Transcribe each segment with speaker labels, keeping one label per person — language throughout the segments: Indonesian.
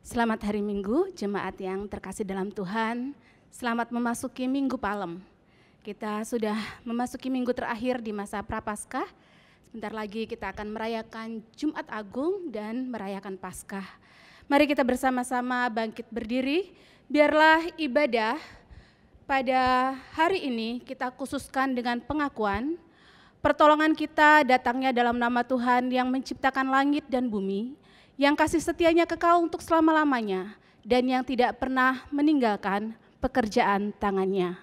Speaker 1: Selamat hari Minggu, jemaat yang terkasih dalam Tuhan. Selamat memasuki Minggu Palem. Kita sudah memasuki minggu terakhir di masa Prapaskah. Sebentar lagi kita akan merayakan Jumat Agung dan merayakan Paskah. Mari kita bersama-sama bangkit berdiri. Biarlah ibadah pada hari ini kita khususkan dengan pengakuan pertolongan kita datangnya dalam nama Tuhan yang menciptakan langit dan bumi, yang kasih setianya kekal untuk selama-lamanya, dan yang tidak pernah meninggalkan pekerjaan tangannya.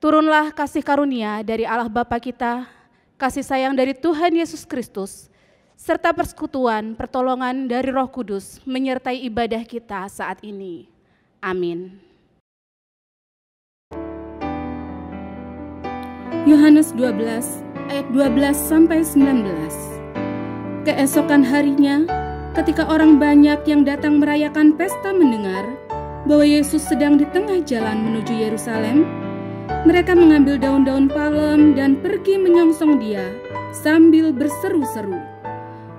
Speaker 1: Turunlah kasih karunia dari Allah Bapa kita, kasih sayang dari Tuhan Yesus Kristus, serta persekutuan pertolongan dari Roh Kudus menyertai ibadah kita saat ini. Amin.
Speaker 2: Yohanes 12 ayat 12 sampai 19. Keesokan harinya, ketika orang banyak yang datang merayakan pesta mendengar bahwa Yesus sedang di tengah jalan menuju Yerusalem, mereka mengambil daun-daun palem dan pergi menyongsong dia sambil berseru-seru,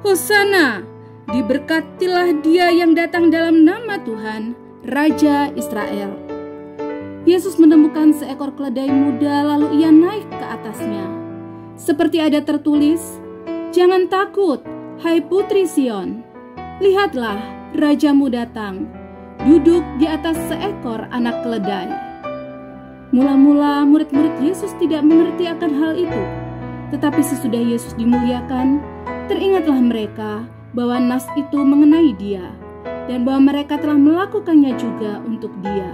Speaker 2: "Hosana, diberkatilah dia yang datang dalam nama Tuhan, Raja Israel." Yesus menemukan seekor keledai muda lalu ia naik ke atasnya. Seperti ada tertulis, "Jangan takut, hai putri Sion. Lihatlah, rajamu datang, duduk di atas seekor anak keledai." Mula-mula murid-murid Yesus tidak mengerti akan hal itu. Tetapi sesudah Yesus dimuliakan, teringatlah mereka bahwa nas itu mengenai dia, dan bahwa mereka telah melakukannya juga untuk dia.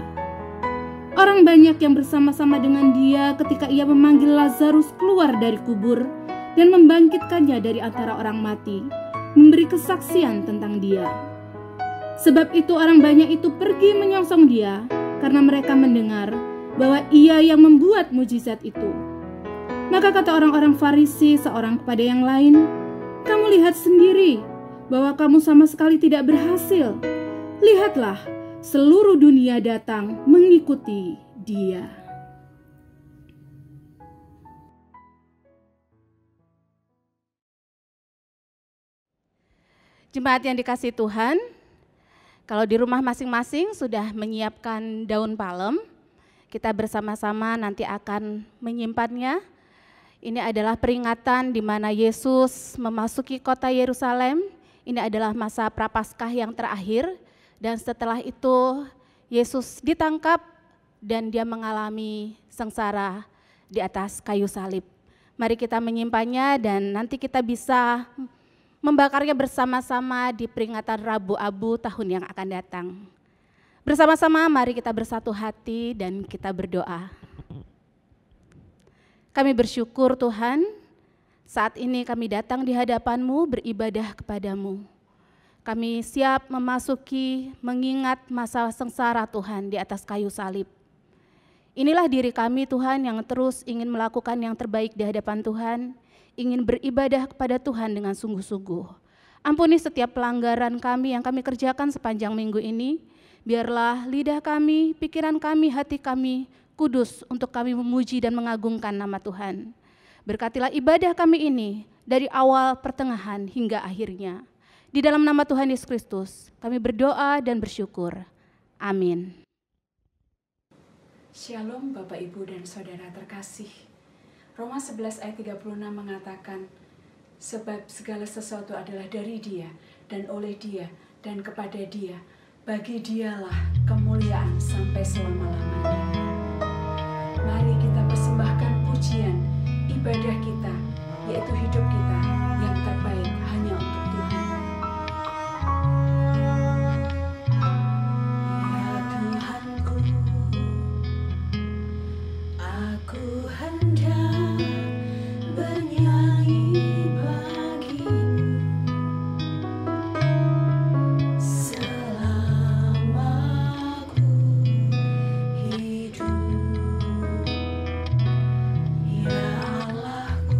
Speaker 2: Orang banyak yang bersama-sama dengan dia ketika ia memanggil Lazarus keluar dari kubur dan membangkitkannya dari antara orang mati, memberi kesaksian tentang dia. Sebab itu orang banyak itu pergi menyongsong dia, karena mereka mendengar bahwa ia yang membuat mujizat itu. Maka kata orang-orang Farisi seorang kepada yang lain, "Kamu lihat sendiri bahwa kamu sama sekali tidak berhasil. Lihatlah, seluruh dunia datang mengikuti dia."
Speaker 1: Jemaat yang dikasihi Tuhan, kalau di rumah masing-masing sudah menyiapkan daun palem, kita bersama-sama nanti akan menyimpannya. Ini adalah peringatan di mana Yesus memasuki kota Yerusalem. Ini adalah masa Prapaskah yang terakhir, dan setelah itu Yesus ditangkap dan dia mengalami sengsara di atas kayu salib. Mari kita menyimpannya dan nanti kita bisa membakarnya bersama-sama di peringatan Rabu Abu tahun yang akan datang. Bersama-sama mari kita bersatu hati dan kita berdoa. Kami bersyukur Tuhan, saat ini kami datang di hadapan-Mu beribadah kepadamu. Kami siap memasuki mengingat masa sengsara Tuhan di atas kayu salib. Inilah diri kami Tuhan yang terus ingin melakukan yang terbaik di hadapan Tuhan, ingin beribadah kepada Tuhan dengan sungguh-sungguh. Ampuni setiap pelanggaran kami yang kami kerjakan sepanjang minggu ini. Biarlah lidah kami, pikiran kami, hati kami kudus untuk kami memuji dan mengagungkan nama Tuhan. Berkatilah ibadah kami ini dari awal, pertengahan, hingga akhirnya. Di dalam nama Tuhan Yesus Kristus, kami berdoa dan bersyukur. Amin.
Speaker 3: Shalom Bapak Ibu dan Saudara terkasih. Roma 11 ayat 36 mengatakan, "Sebab segala sesuatu adalah dari Dia, dan oleh Dia, dan kepada Dia. Bagi Dialah kemuliaan sampai selama-lamanya." Mari kita persembahkan pujian, ibadah kita, yaitu hidup kita yang terbaik hanya untuk Tuhan. Ya Tuhanku, aku hendak bernyanyi bagimu selama aku hidup. Ya Allahku,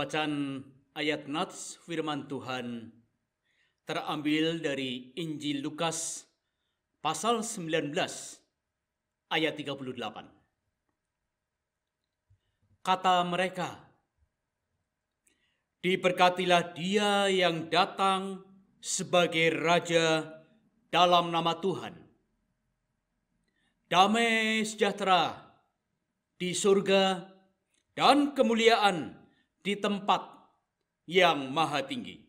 Speaker 4: Bacaan ayat nats firman Tuhan terambil dari Injil Lukas pasal 19 ayat 38. Kata mereka, "Diberkatilah Dia yang datang sebagai Raja dalam nama Tuhan. Damai sejahtera di surga dan kemuliaan di tempat yang maha tinggi."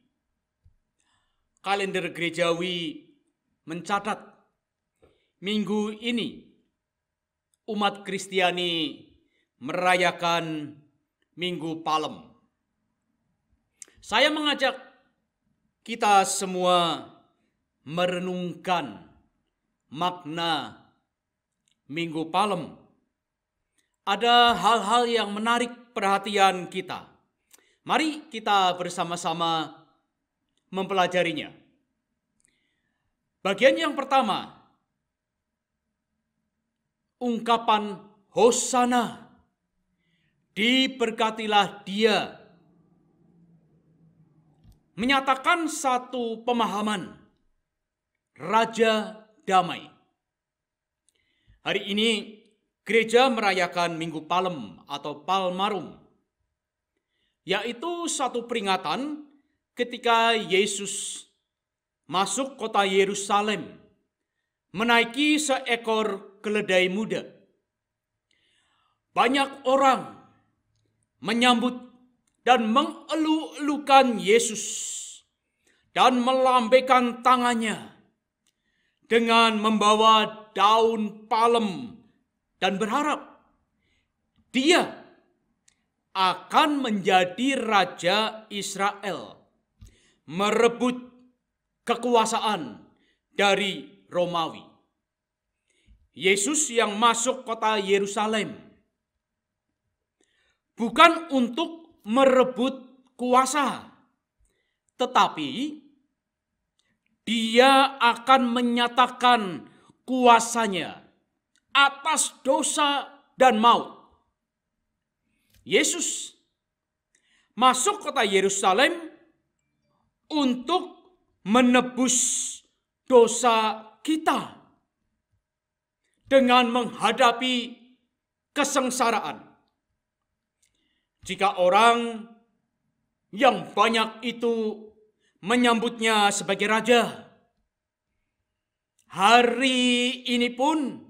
Speaker 4: Kalender gerejawi mencatat minggu ini umat Kristiani merayakan Minggu Palem. Saya mengajak kita semua merenungkan makna Minggu Palem. Ada hal-hal yang menarik perhatian kita. Mari kita bersama-sama mempelajarinya. Bagian yang pertama, ungkapan Hosana, diberkatilah Dia, menyatakan satu pemahaman Raja Damai. Hari ini gereja merayakan Minggu Palem atau Palmarum, yaitu satu peringatan ketika Yesus masuk kota Yerusalem, menaiki seekor keledai muda. Banyak orang menyambut dan mengeluh-elukan Yesus dan melambaikan tangannya dengan membawa daun palem dan berharap Dia akan menjadi Raja Israel, merebut kekuasaan dari Romawi. Yesus yang masuk kota Yerusalem bukan untuk merebut kuasa, tetapi Dia akan menyatakan kuasanya atas dosa dan maut. Yesus masuk kota Yerusalem untuk menebus dosa kita dengan menghadapi kesengsaraan. Jika orang yang banyak itu menyambutnya sebagai raja, hari ini pun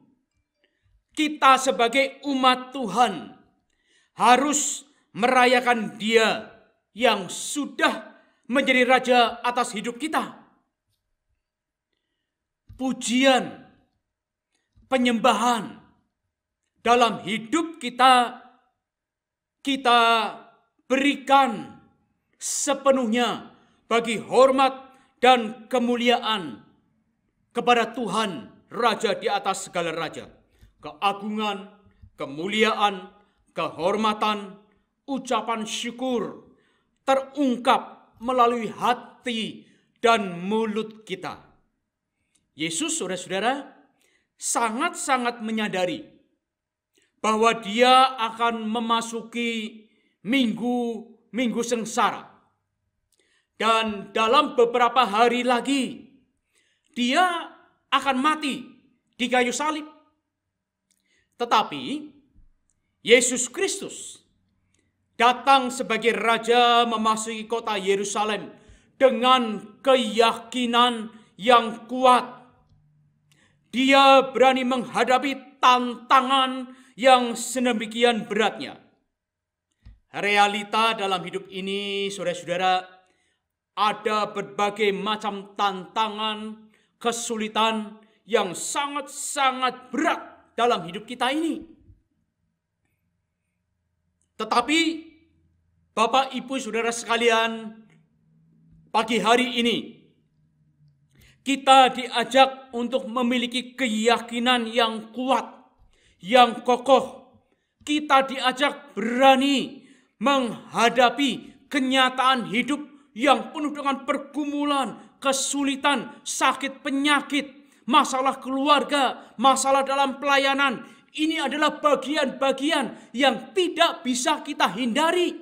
Speaker 4: kita sebagai umat Tuhan harus merayakan Dia yang sudah menjadi raja atas hidup kita. Pujian, penyembahan dalam hidup kita berikan sepenuhnya bagi hormat dan kemuliaan kepada Tuhan, Raja di atas segala raja. Keagungan, kemuliaan, kehormatan, ucapan syukur terungkap melalui hati dan mulut kita. Yesus, saudara-saudara, sangat-sangat menyadari bahwa Dia akan memasuki minggu sengsara. Dan dalam beberapa hari lagi, Dia akan mati di kayu salib. Tetapi Yesus Kristus datang sebagai Raja memasuki kota Yerusalem dengan keyakinan yang kuat. Dia berani menghadapi tantangan yang sedemikian beratnya. Realita dalam hidup ini, saudara-saudara, ada berbagai macam tantangan, kesulitan yang sangat-sangat berat dalam hidup kita ini. Tetapi Bapak, Ibu, Saudara sekalian, pagi hari ini kita diajak untuk memiliki keyakinan yang kuat, yang kokoh. Kita diajak berani menghadapi kenyataan hidup yang penuh dengan pergumulan, kesulitan, sakit, penyakit, masalah keluarga, masalah dalam pelayanan. Ini adalah bagian-bagian yang tidak bisa kita hindari.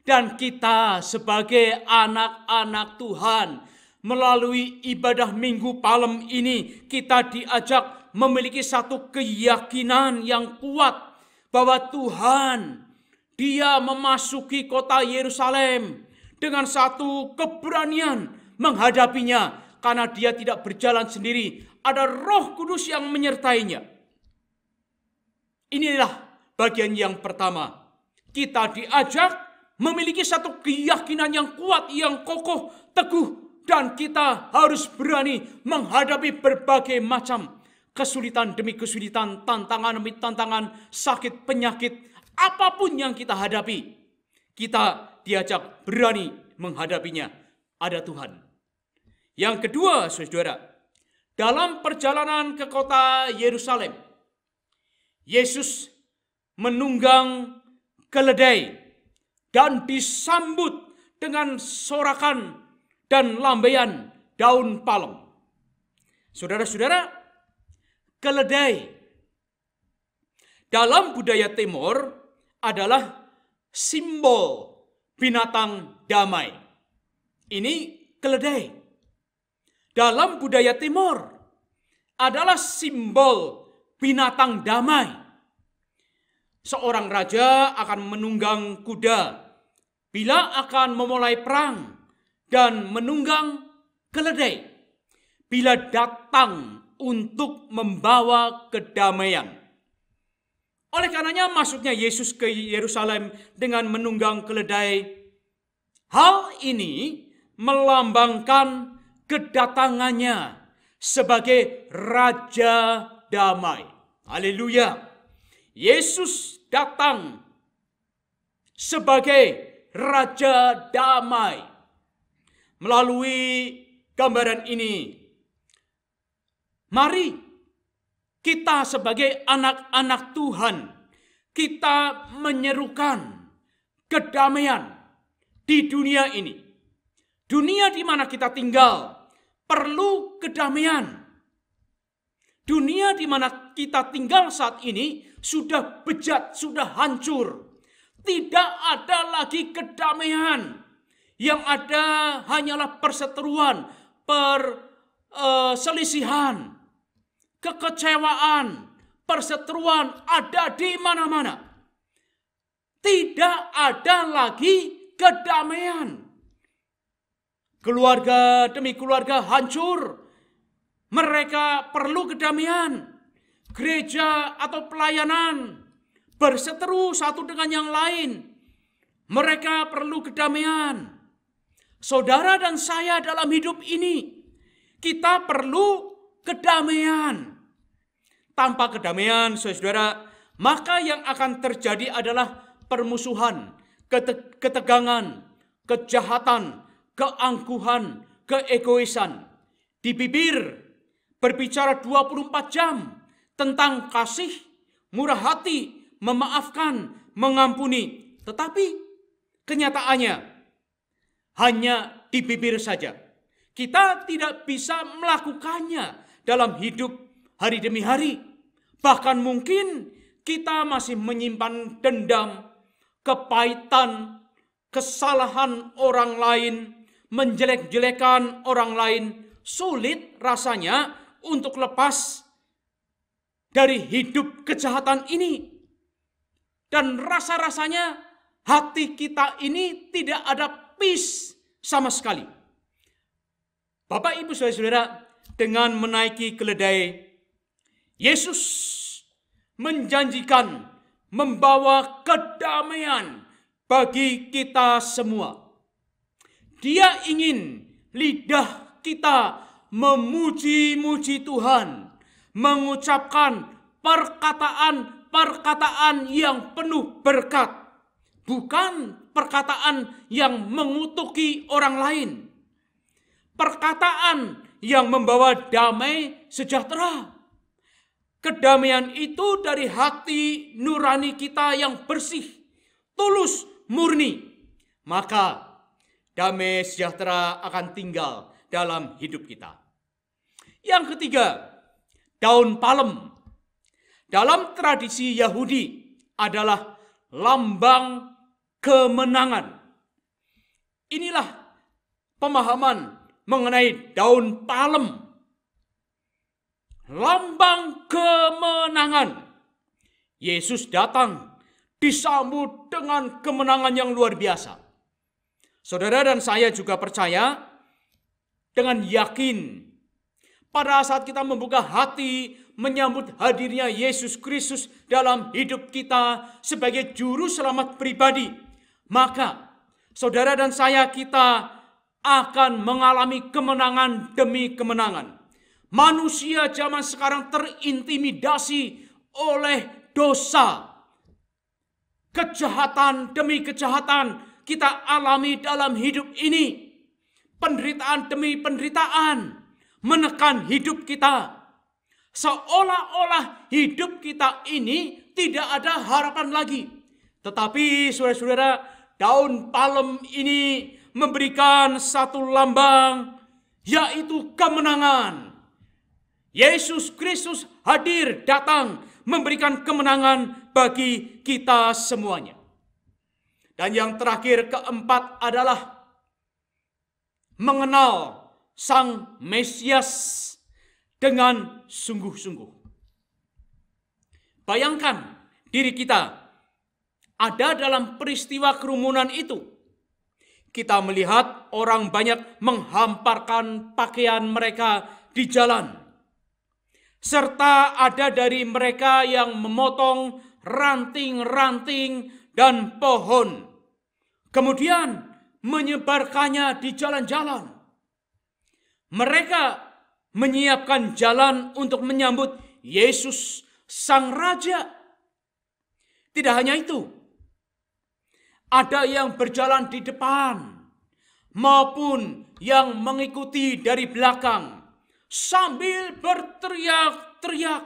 Speaker 4: Dan kita sebagai anak-anak Tuhan, melalui ibadah Minggu Palem ini, kita diajak memiliki satu keyakinan yang kuat bahwa Tuhan, Dia memasuki kota Yerusalem dengan satu keberanian menghadapinya, karena Dia tidak berjalan sendiri, ada Roh Kudus yang menyertainya. Inilah bagian yang pertama. Kita diajak memiliki satu keyakinan yang kuat, yang kokoh, teguh, dan kita harus berani menghadapi berbagai macam kesulitan demi kesulitan, tantangan demi tantangan, sakit, penyakit, apapun yang kita hadapi. Kita diajak berani menghadapinya. Ada Tuhan. Yang kedua, saudara, dalam perjalanan ke kota Yerusalem, Yesus menunggang keledai dan disambut dengan sorakan dan lambaian daun palem. Saudara-saudara, keledai dalam budaya Timur adalah simbol binatang damai. Ini keledai. Dalam budaya Timur adalah simbol binatang damai. Seorang raja akan menunggang kuda bila akan memulai perang, dan menunggang keledai bila datang untuk membawa kedamaian. Oleh karenanya masuknya Yesus ke Yerusalem dengan menunggang keledai. Hal ini melambangkan kedatangannya sebagai Raja Damai. Haleluya. Yesus datang sebagai Raja Damai. Melalui gambaran ini, mari kita sebagai anak-anak Tuhan, kita menyerukan kedamaian di dunia ini. Dunia di mana kita tinggal perlu kedamaian. Dunia di mana kita tinggal saat ini sudah bejat, sudah hancur. Tidak ada lagi kedamaian. Yang ada hanyalah perseteruan, perselisihan, kekecewaan, perseteruan ada di mana-mana. Tidak ada lagi kedamaian. Keluarga demi keluarga hancur. Mereka perlu kedamaian. Gereja atau pelayanan berseteru satu dengan yang lain. Mereka perlu kedamaian. Saudara dan saya dalam hidup ini, kita perlu kedamaian. Tanpa kedamaian, saudara, maka yang akan terjadi adalah permusuhan, ketegangan, kejahatan, keangkuhan, keegoisan. Di bibir berbicara 24 jam tentang kasih, murah hati, memaafkan, mengampuni. Tetapi kenyataannya hanya di bibir saja. Kita tidak bisa melakukannya dalam hidup hari demi hari. Bahkan mungkin kita masih menyimpan dendam, kepahitan, kesalahan orang lain, menjelek-jelekan orang lain. Sulit rasanya untuk lepas dari hidup kejahatan ini. Dan rasa-rasanya hati kita ini tidak ada peace sama sekali. Bapak, Ibu, saudara-saudara, dengan menaiki keledai, Yesus menjanjikan membawa kedamaian bagi kita semua. Dia ingin lidah kita memuji-muji Tuhan, mengucapkan perkataan-perkataan yang penuh berkat. Bukan perkataan yang mengutuki orang lain. Perkataan yang membawa damai sejahtera. Kedamaian itu dari hati nurani kita yang bersih, tulus, murni. Maka damai sejahtera akan tinggal dalam hidup kita. Yang ketiga, daun palem. Dalam tradisi Yahudi adalah lambang kemenangan. inilah pemahaman mengenai daun palem. Lambang kemenangan. Yesus datang disambut dengan kemenangan yang luar biasa. Saudara dan saya juga percaya dengan yakin pada saat kita membuka hati menyambut hadirnya Yesus Kristus dalam hidup kita sebagai juru selamat pribadi, maka saudara dan saya kita akan mengalami kemenangan demi kemenangan. Manusia zaman sekarang terintimidasi oleh dosa. Kejahatan demi kejahatan kita alami dalam hidup ini. Penderitaan demi penderitaan menekan hidup kita. Seolah-olah hidup kita ini tidak ada harapan lagi. Tetapi saudara-saudara, daun palem ini memberikan satu lambang, yaitu kemenangan. Yesus Kristus hadir, datang, memberikan kemenangan bagi kita semuanya. Dan yang terakhir, keempat adalah mengenal Sang Mesias dengan sungguh-sungguh. Bayangkan diri kita ada dalam peristiwa kerumunan itu. Kita melihat orang banyak menghamparkan pakaian mereka di jalan. Serta ada dari mereka yang memotong ranting-ranting dan pohon. Kemudian menyebarkannya di jalan-jalan. Mereka menyiapkan jalan untuk menyambut Yesus Sang Raja. Tidak hanya itu. Ada yang berjalan di depan maupun yang mengikuti dari belakang sambil berteriak-teriak,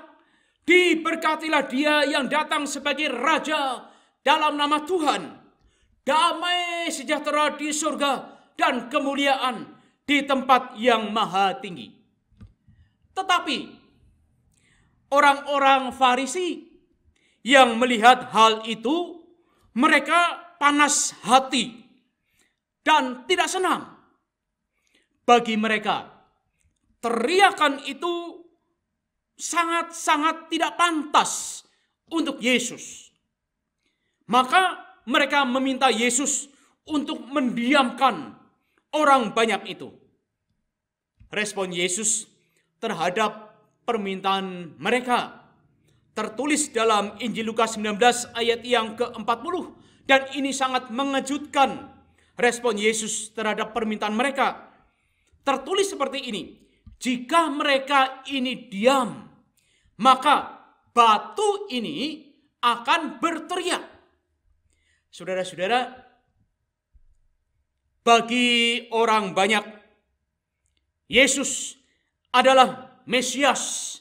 Speaker 4: "Diberkatilah Dia yang datang sebagai Raja dalam nama Tuhan. Damai sejahtera di surga dan kemuliaan di tempat yang maha tinggi." Tetapi orang-orang Farisi yang melihat hal itu, mereka panas hati dan tidak senang. Bagi mereka, teriakan itu sangat-sangat tidak pantas untuk Yesus. Maka mereka meminta Yesus untuk mendiamkan orang banyak itu. Respon Yesus terhadap permintaan mereka tertulis dalam Injil Lukas 19 ayat yang ke-40. Dan ini sangat mengejutkan respon Yesus terhadap permintaan mereka. Tertulis seperti ini, "Jika mereka ini diam, maka batu ini akan berteriak." Saudara-saudara, bagi orang banyak, Yesus adalah Mesias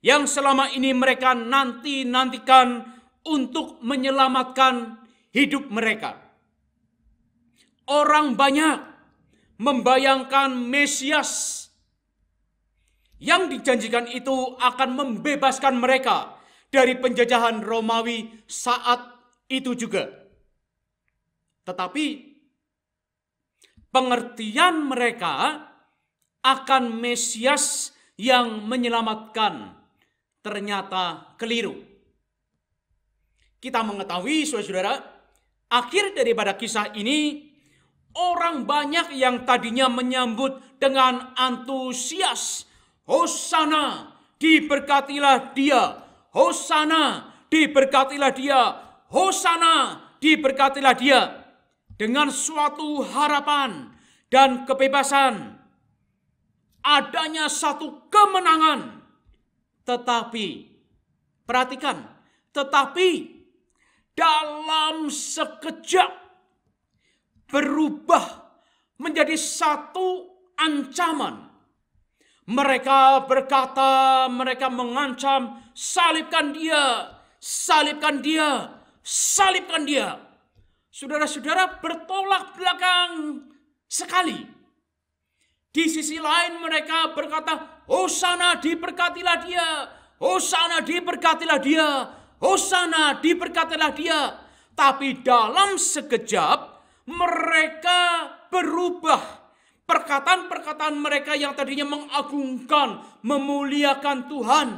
Speaker 4: yang selama ini mereka nantikan untuk menyelamatkan hidup mereka. Orang banyak membayangkan Mesias yang dijanjikan itu akan membebaskan mereka dari penjajahan Romawi saat itu juga. Tetapi pengertian mereka akan Mesias yang menyelamatkan ternyata keliru. Kita mengetahui, saudara-saudara, akhir daripada kisah ini, orang banyak yang tadinya menyambut dengan antusias, "Hosana, diberkatilah Dia, Hosana, diberkatilah Dia, Hosana, diberkatilah Dia," dengan suatu harapan dan kebebasan, adanya satu kemenangan. Tetapi, perhatikan, tetapi dalam sekejap berubah menjadi satu ancaman. Mereka berkata, mereka mengancam, "Salibkan Dia, salibkan Dia, salibkan Dia." Saudara-saudara, bertolak belakang sekali. Di sisi lain mereka berkata, "Hosana, diberkatilah Dia, Hosana, diberkatilah Dia, Hosana, diberkatilah Dia." Tapi dalam sekejap mereka berubah. Perkataan-perkataan mereka yang tadinya mengagungkan, memuliakan Tuhan,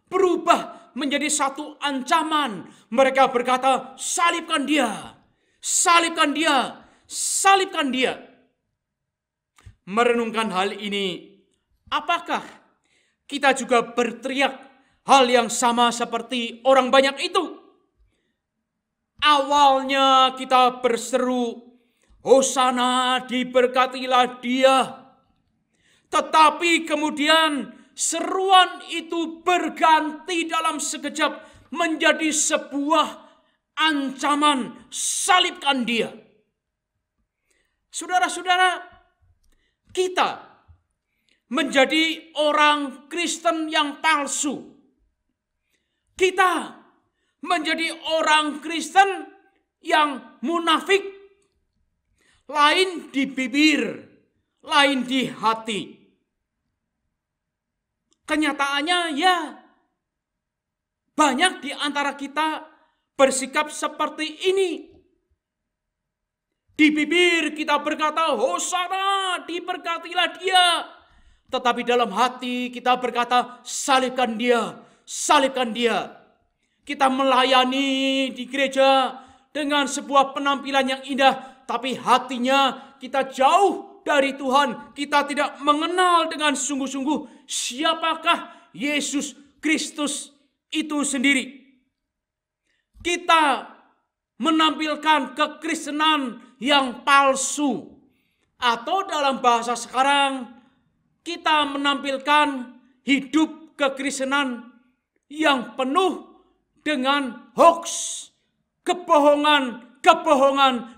Speaker 4: berubah menjadi satu ancaman. Mereka berkata, salibkan dia, salibkan dia, salibkan dia. Merenungkan hal ini, apakah kita juga berteriak hal yang sama seperti orang banyak itu? Awalnya kita berseru, Hosana, diberkatilah dia. Tetapi kemudian seruan itu berganti dalam sekejap menjadi sebuah ancaman, salibkan dia. Saudara-saudara, kita menjadi orang Kristen yang palsu. Kita menjadi orang Kristen yang munafik. Lain di bibir, lain di hati. Kenyataannya ya, banyak di antara kita bersikap seperti ini. Di bibir kita berkata, Hosana, diberkatilah dia. Tetapi dalam hati kita berkata, salibkan dia, salibkan dia. Kita melayani di gereja dengan sebuah penampilan yang indah, tapi hatinya kita jauh dari Tuhan. Kita tidak mengenal dengan sungguh-sungguh siapakah Yesus Kristus itu sendiri. Kita menampilkan kekristenan yang palsu. Atau dalam bahasa sekarang, kita menampilkan hidup kekristenan yang penuh dengan hoax, kebohongan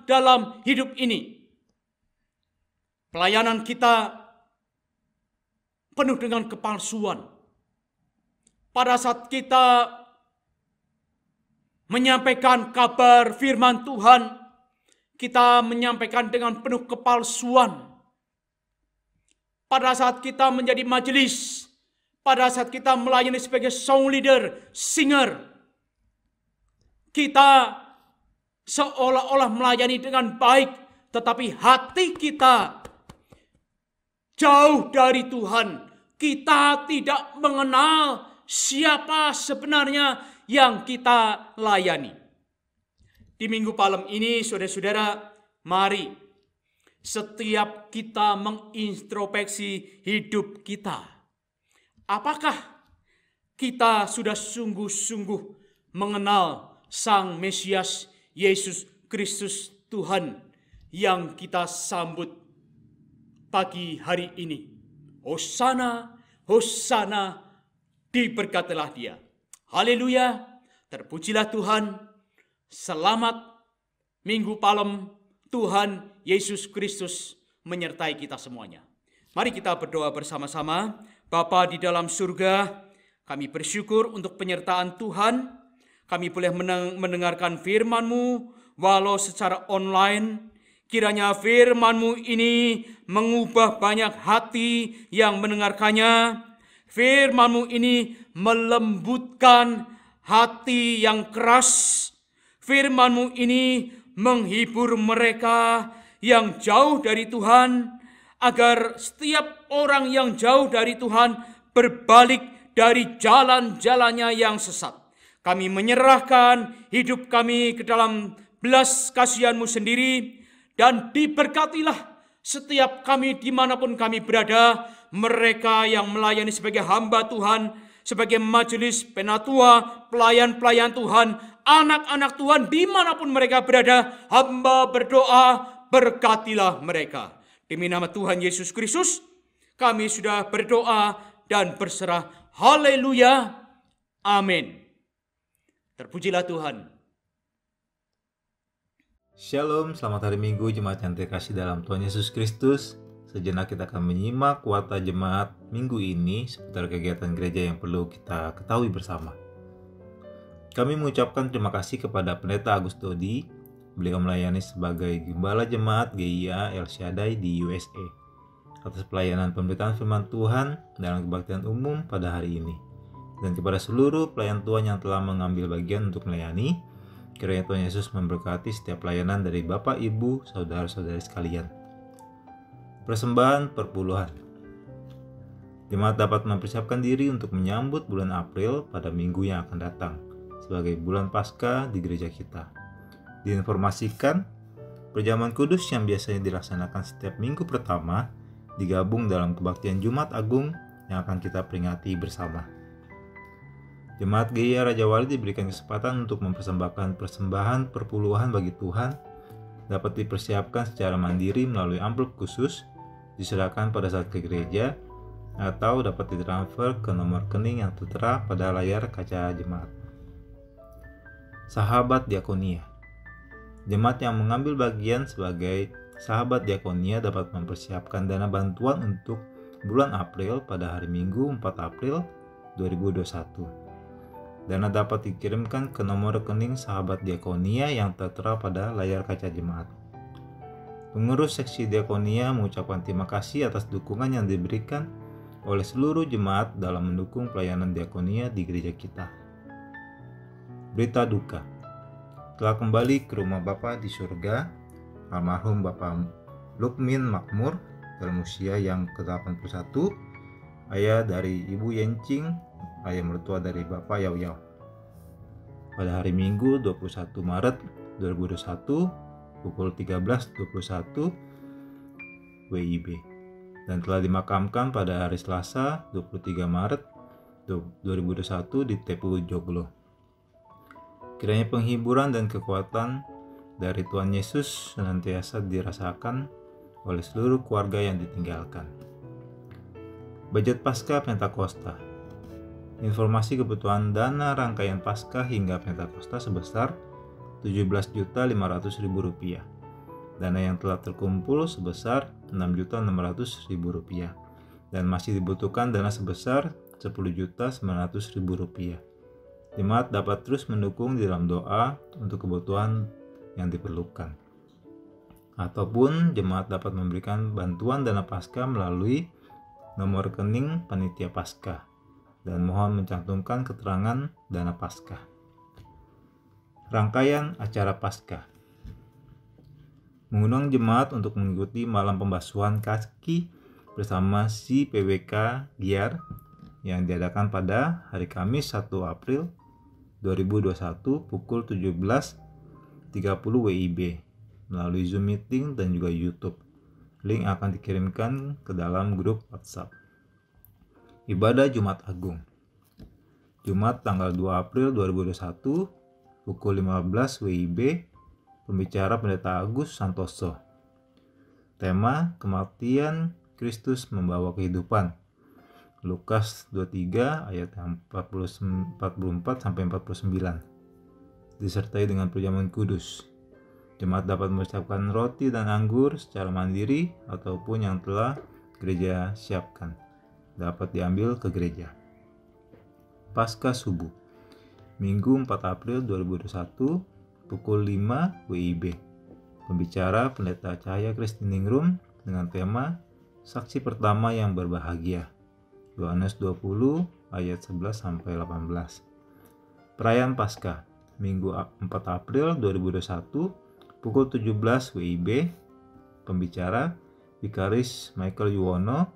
Speaker 4: dalam hidup ini. Pelayanan kita penuh dengan kepalsuan. Pada saat kita menyampaikan kabar firman Tuhan, kita menyampaikan dengan penuh kepalsuan. Pada saat kita menjadi majelis, pada saat kita melayani sebagai song leader, singer, kita seolah-olah melayani dengan baik, tetapi hati kita jauh dari Tuhan. Kita tidak mengenal siapa sebenarnya yang kita layani. Di minggu palem ini, saudara-saudara, mari setiap kita mengintrospeksi hidup kita. Apakah kita sudah sungguh-sungguh mengenal Sang Mesias Yesus Kristus Tuhan yang kita sambut pagi hari ini? Hosana, Hosana, diberkatilah dia. Haleluya, terpujilah Tuhan. Selamat Minggu Palem. Tuhan Yesus Kristus menyertai kita semuanya. Mari kita berdoa bersama-sama. Bapa di dalam surga, kami bersyukur untuk penyertaan Tuhan. Kami boleh mendengarkan firman-Mu walau secara online. Kiranya firman-Mu ini mengubah banyak hati yang mendengarkannya. Firman-Mu ini melembutkan hati yang keras. Firman-Mu ini menghibur mereka yang jauh dari Tuhan, agar setiap orang yang jauh dari Tuhan berbalik dari jalan-jalannya yang sesat. Kami menyerahkan hidup kami ke dalam belas kasihan-Mu sendiri, dan diberkatilah setiap kami dimanapun kami berada, mereka yang melayani sebagai hamba Tuhan, sebagai majelis penatua, pelayan-pelayan Tuhan, anak-anak Tuhan dimanapun mereka berada, hamba berdoa, berkatilah mereka. Demi nama Tuhan Yesus Kristus, kami sudah berdoa dan berserah. Haleluya. Amin. Terpujilah Tuhan.
Speaker 5: Shalom, selamat hari Minggu jemaat yang terkasih dalam Tuhan Yesus Kristus. Sejenak kita akan menyimak kuarta jemaat minggu ini seputar kegiatan gereja yang perlu kita ketahui bersama. Kami mengucapkan terima kasih kepada Pendeta Agus Dodi. Beliau melayani sebagai Gembala Jemaat GIA El Shaddai di USA atas pelayanan pemberitaan firman Tuhan dalam kebaktian umum pada hari ini. Dan kepada seluruh pelayan Tuhan yang telah mengambil bagian untuk melayani, Kiranya Tuhan Yesus memberkati setiap pelayanan dari Bapak, Ibu, saudara-saudari sekalian. Persembahan perpuluhan. Jemaat dapat mempersiapkan diri untuk menyambut bulan April pada minggu yang akan datang sebagai bulan Paskah di gereja kita. Diinformasikan, perjamuan kudus yang biasanya dilaksanakan setiap minggu pertama digabung dalam kebaktian Jumat Agung yang akan kita peringati bersama. Jemaat GIA Raja Wali diberikan kesempatan untuk mempersembahkan persembahan perpuluhan bagi Tuhan, dapat dipersiapkan secara mandiri melalui amplop khusus, diserahkan pada saat ke gereja, atau dapat ditransfer ke nomor rekening yang tertera pada layar kaca jemaat. Sahabat Diakonia. Jemaat yang mengambil bagian sebagai sahabat diakonia dapat mempersiapkan dana bantuan untuk bulan April pada hari Minggu 4 April 2021. Dana dapat dikirimkan ke nomor rekening sahabat diakonia yang tertera pada layar kaca jemaat. Pengurus seksi diakonia mengucapkan terima kasih atas dukungan yang diberikan oleh seluruh jemaat dalam mendukung pelayanan diakonia di gereja kita. Berita duka. Telah kembali ke rumah Bapa di surga, almarhum Bapak Lukmin Makmur dalam usia yang ke-81, ayah dari Ibu Yencing, ayah mertua dari Bapak Yau Yau. Pada hari Minggu 21 Maret 2021 pukul 13.21 WIB. Dan telah dimakamkan pada hari Selasa 23 Maret 2021 di Tepu Joglo. Kiranya penghiburan dan kekuatan dari Tuhan Yesus senantiasa dirasakan oleh seluruh keluarga yang ditinggalkan. Budget Paskah Pentakosta. Informasi kebutuhan dana rangkaian Paskah hingga Pentakosta sebesar Rp17.500.000. Dana yang telah terkumpul sebesar Rp6.600.000 dan masih dibutuhkan dana sebesar Rp10.900.000. Jemaat dapat terus mendukung di dalam doa untuk kebutuhan yang diperlukan. Ataupun jemaat dapat memberikan bantuan dana Paskah melalui nomor rekening panitia Paskah dan mohon mencantumkan keterangan dana Paskah. Rangkaian acara Paskah. Mengundang jemaat untuk mengikuti malam pembasuhan kaki bersama si PWK GIAR yang diadakan pada hari Kamis 1 April 2021 pukul 17.30 WIB melalui Zoom meeting dan juga YouTube. Link akan dikirimkan ke dalam grup WhatsApp. Ibadah Jumat Agung. Jumat tanggal 2 April 2021 pukul 15 WIB. Pembicara Pendeta Agus Santoso. Tema kematian Kristus membawa kehidupan. Lukas 23 ayat 44 sampai 49. Disertai dengan perjamuan kudus. Jemaat dapat mempersiapkan roti dan anggur secara mandiri ataupun yang telah gereja siapkan. Dapat diambil ke gereja. Paskah subuh. Minggu 4 April 2021 pukul 5 WIB. Pembicara Pendeta Cahaya Kristiningrum dengan tema Saksi Pertama yang Berbahagia. Yohanes 20 ayat 11 sampai 18. Perayaan Paskah, Minggu 4 April 2021 pukul 17 WIB. Pembicara Vikaris Michael Yuwono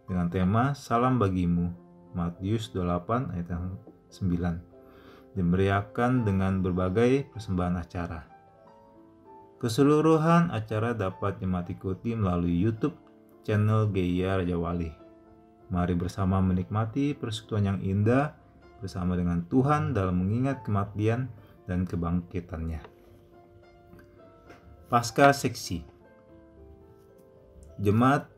Speaker 5: dengan tema Salam Bagimu. Matius 28 ayat 9. Dimeriahkan dengan berbagai persembahan acara. Keseluruhan acara dapat jemaat ikuti melalui YouTube channel GIA Raja Wali. Mari bersama menikmati persekutuan yang indah bersama dengan Tuhan dalam mengingat kematian dan kebangkitannya. Paskah Seksi. Jemaat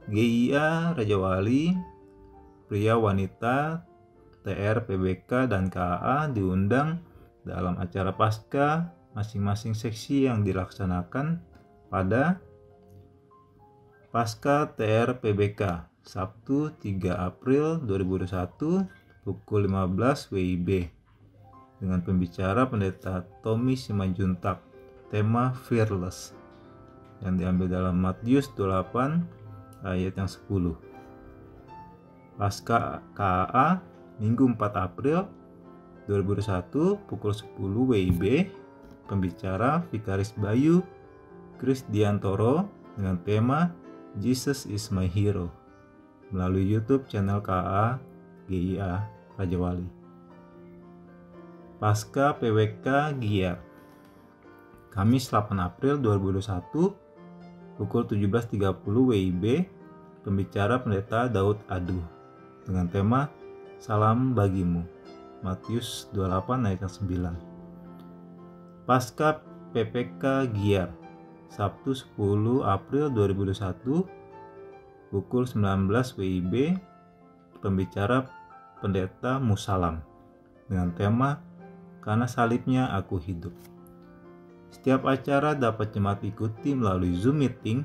Speaker 5: GIA Raja Wali, pria wanita TR, PBK, dan KAA diundang dalam acara Paskah masing-masing seksi yang dilaksanakan pada Paskah TR PBK Sabtu 3 April 2021 pukul 15 WIB dengan pembicara Pendeta Tommy Simanjuntak, tema Fearless yang diambil dalam Matius 28 ayat yang 10. Paskah KAA Minggu 4 April 2021 pukul 10 WIB. Pembicara Vikaris Bayu Krisdiantoro dengan tema Jesus is my hero melalui YouTube channel KAA GIA Rajawali. Pasca PWK Giar Kamis 8 April 2021 pukul 17.30 WIB. Pembicara Pendeta Daud Adu dengan tema Salam Bagimu Matius 28 ayat 9. Pasca PPK Giar Sabtu 10 April 2021 pukul 19 WIB. Pembicara Pendeta Musalam dengan tema Karena Salibnya Aku Hidup. Setiap acara dapat jemaat ikuti melalui Zoom meeting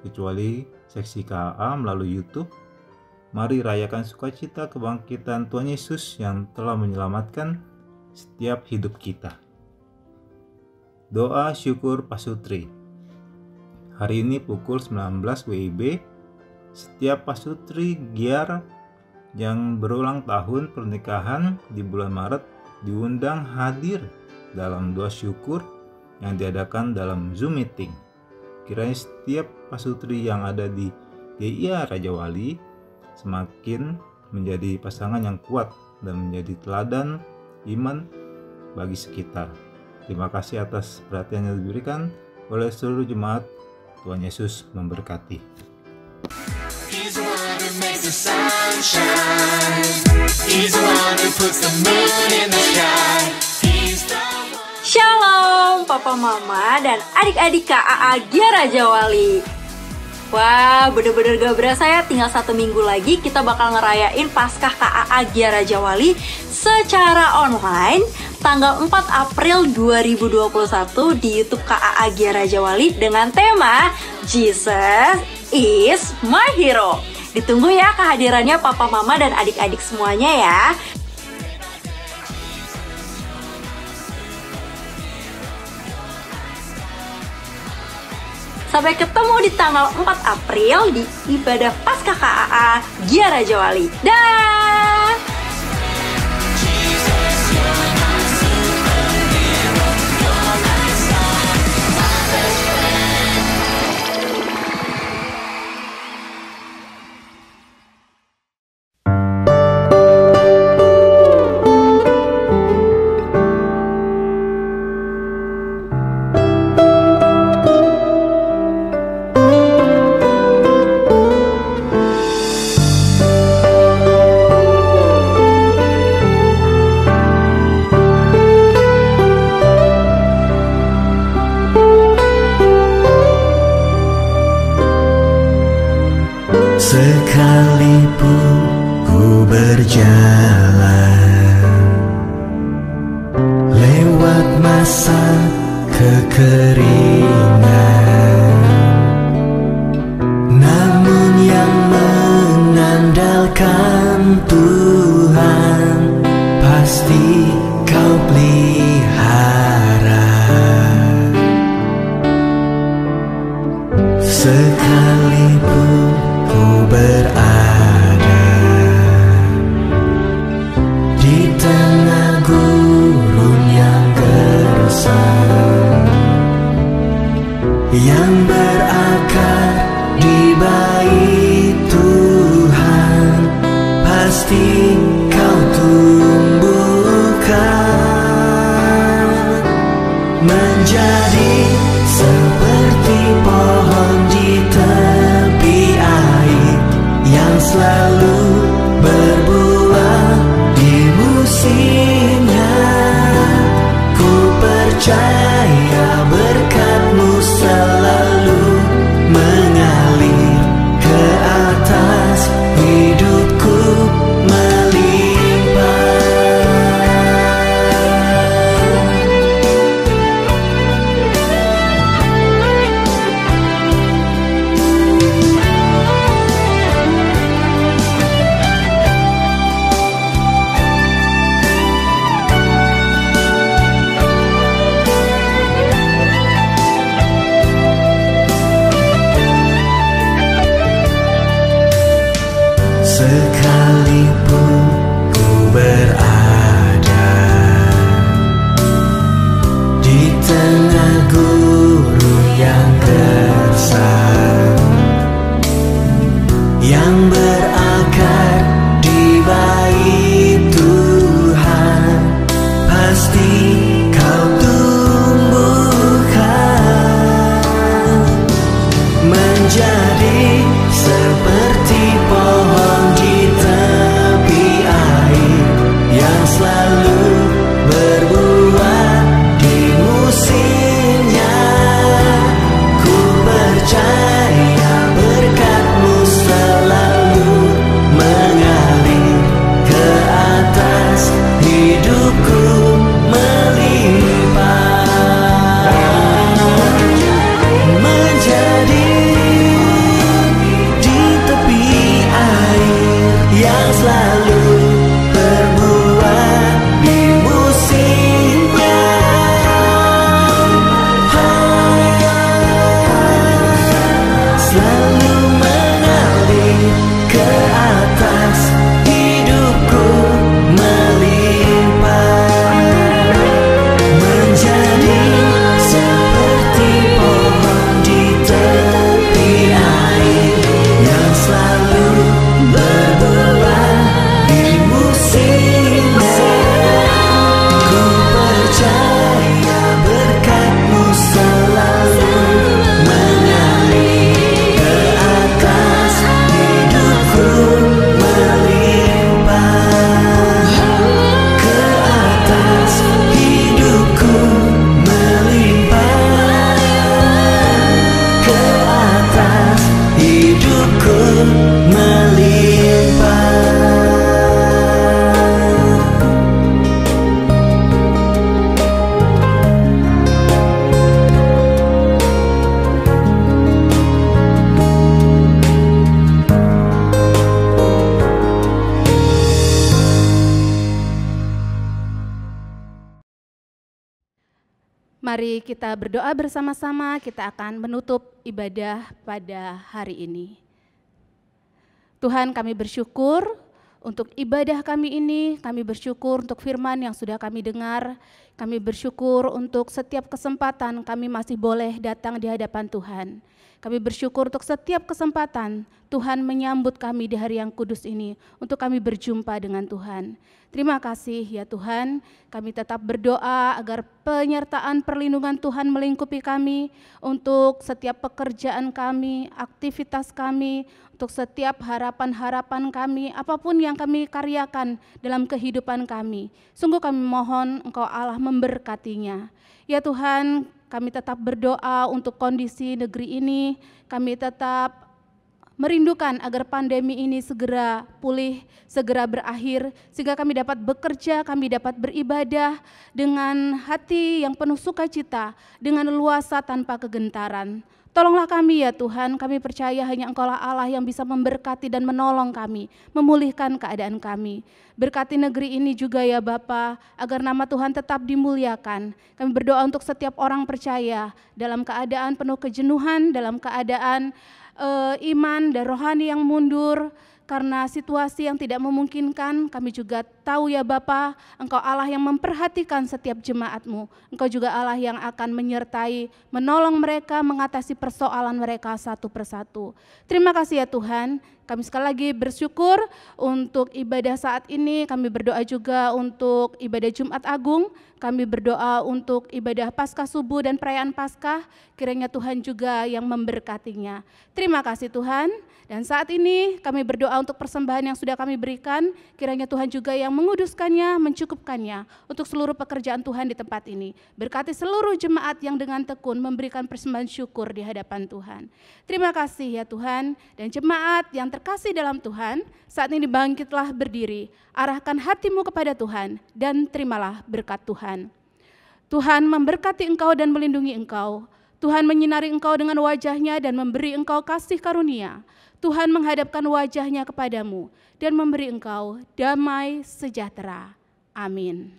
Speaker 5: kecuali seksi KAA melalui YouTube. Mari rayakan sukacita kebangkitan Tuhan Yesus yang telah menyelamatkan setiap hidup kita. Doa syukur pasutri. Hari ini pukul 19 WIB, setiap pasutri Giar yang berulang tahun pernikahan di bulan Maret diundang hadir dalam doa syukur yang diadakan dalam Zoom meeting. Kiranya setiap pasutri yang ada di GIA Rajawali semakin menjadi pasangan yang kuat dan menjadi teladan iman bagi sekitar. Terima kasih atas perhatian yang diberikan oleh seluruh jemaat. Tuhan Yesus memberkati.
Speaker 6: He's the one who makes the sun shine. He's the one who puts the moon in the sky. He's the one.
Speaker 7: Shalom Papa Mama dan adik-adik KAA GIA Rajawali. Wah, bener-bener gak berasa ya, tinggal 1 minggu lagi kita bakal ngerayain Paskah KAA GIA Rajawali secara online tanggal 4 April 2021 di YouTube KAA GIA Rajawali dengan tema Jesus is my hero. Ditunggu ya kehadirannya Papa Mama dan adik-adik semuanya ya. Sampai ketemu di tanggal 4 April di ibadah Paskah KAA GIA Rajawali. Dah.
Speaker 6: Sekalipun ku berjalan lewat masa kekeringan, namun yang mengandalkan Tuhan pasti Kau pelihara. Sekalipun ku berada di tengah gurun yang gersang, yang berakar di bait Tuhan, pasti Kau tumbuhkan menjadi seperti pohon di tepi air yang selalu berbuah di musimnya. Ku percaya berkat-Mu selalu mengalir ke atas hidupku melimpah. yang berakar di bait Tuhan, pasti kau tumbuhkan menjadi seperti pohon di tepi air yang selalu berbuah di musimnya. Ku percaya berkat-Mu selalu mengalir ke atas, hidupku melimpah menjadi di tepi air yang selalu berbuah di musimnya. Selalu mengalir ke atas, hidupku melimpah menjadi seperti pohon di tepi air yang selalu berbuah di musimnya. Ku percaya berkat-Mu selalu mengalir ke atas, hidupku melimpah ke atas, hidupku melimpah ke atas, hidupku melimpah.
Speaker 1: Mari kita berdoa bersama-sama, kita akan menutup ibadah pada hari ini. Tuhan, kami bersyukur untuk ibadah kami ini, kami bersyukur untuk firman yang sudah kami dengar, kami bersyukur untuk setiap kesempatan kami masih boleh datang di hadapan Tuhan. Kami bersyukur untuk setiap kesempatan Tuhan menyambut kami di hari yang kudus ini untuk kami berjumpa dengan Tuhan. Terima kasih ya Tuhan, kami tetap berdoa agar penyertaan perlindungan Tuhan melingkupi kami untuk setiap pekerjaan kami, aktivitas kami, untuk setiap harapan-harapan kami, apapun yang kami karyakan dalam kehidupan kami. Sungguh kami mohon Engkau Allah memberkatinya. Ya Tuhan, kami tetap berdoa untuk kondisi negeri ini, kami tetap merindukan agar pandemi ini segera pulih, segera berakhir, sehingga kami dapat bekerja, kami dapat beribadah dengan hati yang penuh sukacita, dengan leluasa tanpa kegentaran. Tolonglah kami ya Tuhan, kami percaya hanya Engkau-lah Allah yang bisa memberkati dan menolong kami, memulihkan keadaan kami. Berkati negeri ini juga ya Bapa, agar nama Tuhan tetap dimuliakan. Kami berdoa untuk setiap orang percaya dalam keadaan penuh kejenuhan, dalam keadaan iman dan rohani yang mundur karena situasi yang tidak memungkinkan. Kami juga tahu ya Bapa, Engkau Allah yang memperhatikan setiap jemaat-Mu. Engkau juga Allah yang akan menyertai, menolong mereka mengatasi persoalan mereka satu persatu. Terima kasih ya Tuhan. Kami sekali lagi bersyukur untuk ibadah saat ini. Kami berdoa juga untuk ibadah Jumat Agung. Kami berdoa untuk ibadah Paskah Subuh dan perayaan Paskah. Kiranya Tuhan juga yang memberkatinya. Terima kasih Tuhan. Dan saat ini kami berdoa untuk persembahan yang sudah kami berikan. Kiranya Tuhan juga yang menguduskannya, mencukupkannya untuk seluruh pekerjaan Tuhan di tempat ini. Berkati seluruh jemaat yang dengan tekun memberikan persembahan syukur di hadapan Tuhan. Terima kasih ya Tuhan. Dan jemaat yang terkasih dalam Tuhan, saat ini bangkitlah berdiri, arahkan hatimu kepada Tuhan dan terimalah berkat Tuhan. Tuhan memberkati engkau dan melindungi engkau. Tuhan menyinari engkau dengan wajahnya dan memberi engkau kasih karunia. Tuhan menghadapkan wajahnya kepadamu dan memberi engkau damai sejahtera. Amin.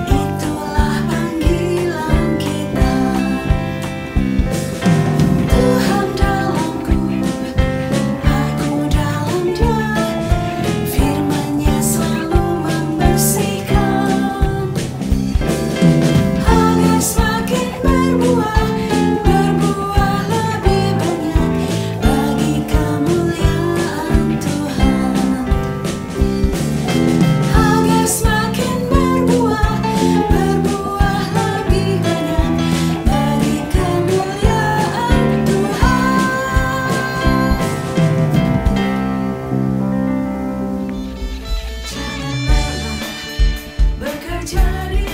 Speaker 6: Itulah panggilan dari